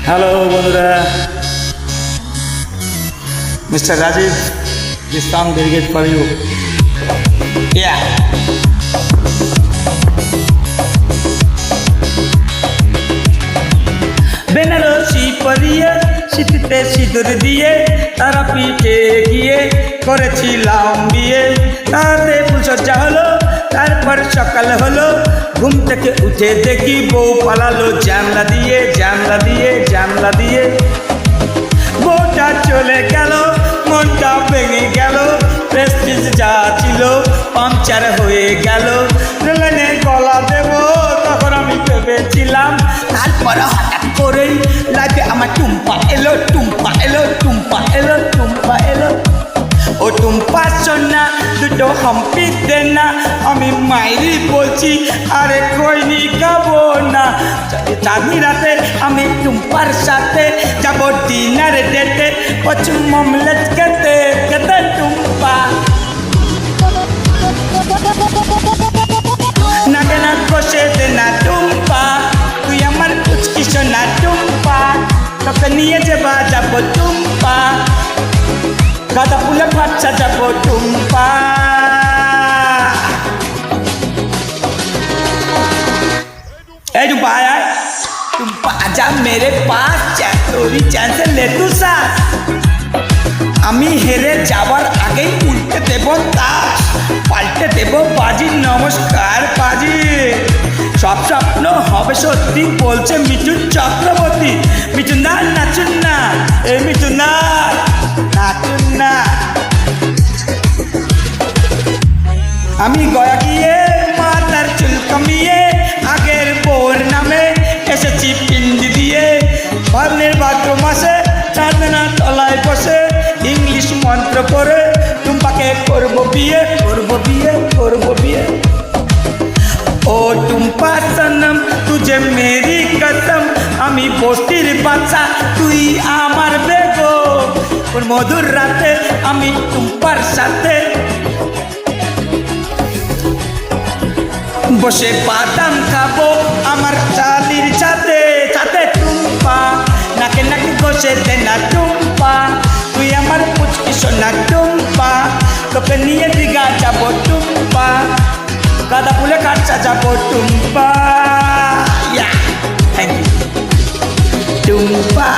Hello বন্ধুরা, mister Rajiv, this song dedicated for you. Yeah. Banarasi পরিয়ে শীতে সিঁদুর দিয়ে তারা পিঠে গিয়ে করেছিলাম বিয়ে। তাতে ফুলসজ্জা হলো, তারপর সকাল হলো, ঘুম থেকে উঠে দেখি বউ পালালো জানলা দিয়ে জানলা দিয়ে জানলা দিয়ে। বউটা চলে গেল, মনটা ভেঙে গেল, প্রেস্টিজ যা ছিল পাংচার হয়ে গেল। রেলেনে গলা দেব তখন আমি ভেবেছিলাম, তারপর হঠাৎ করেই লাইফে আমার টুম্পা এলো টুম্পা এলো টুম্পা এলো টুম্পা এলো। ও টুম্পা সোনা দুটো হাম্পি দে না, আমি মাইরি বলছি আরে কইনি খাবো না। চাঁদনি রাতে আমি টুম্পার সাথে যাবো ডিনার ডেটে, পশ্চিম অমলেট খেতে খেতে টুম্পা। নাকে না কষে দে না টুম্পা, তুই আমার কুচকি সোনা টুম্পা, তোকে নিয়ে যাবা যাবো টুম্পা, গাঁদা ফুলে বাচ্চা যাবো টুম্পা। ए टुम्पा आया, टुम्पा आजा मेरे पास, তোরই চান্সে লে তু শ্বাস। আমি হেরে যাবার আগেই উল্টে দেব তাস, পাল্টে দেব বাজি। নমস্কার বাজি, সব স্বপ্ন হবে সত্যি বলছে মিঠুন চক্রবর্তী। মিঠুন দা নাচুন না, এই মিঠুন দা নাচুন না। আমি গয়া গিয়ে মাথার চুল কমিয়ে আগের বোর নামে এসেছি পিন্ডি দিয়ে। ভাবনের ভাদ্র মাসে চাঁদনা তলায় বসে ইংলিশ মন্ত্র করে টুম্পাকে করবো বিয়ে করবো বিয়ে করবো বিয়ে। ও টুম্পা সনম তুঝে মেরি কসম, আমি বস্তির বাচ্চা তুই আমার বেগম। ওর মধুর রাতে আমি টুম্পার সাথে বসে বাদাম খাবো আমার চালির ছাতে ছাতে। টুম্পা নাকে নাকে বসে দে না টুম্পা, তুই আমার পুচকি সোনা টুম্পা, তোকে নিয়ে দীঘা যাবো টুম্পা, গাঁদা ফুলে কাটচা যাবো টুম্পা। Thank you Tumpa.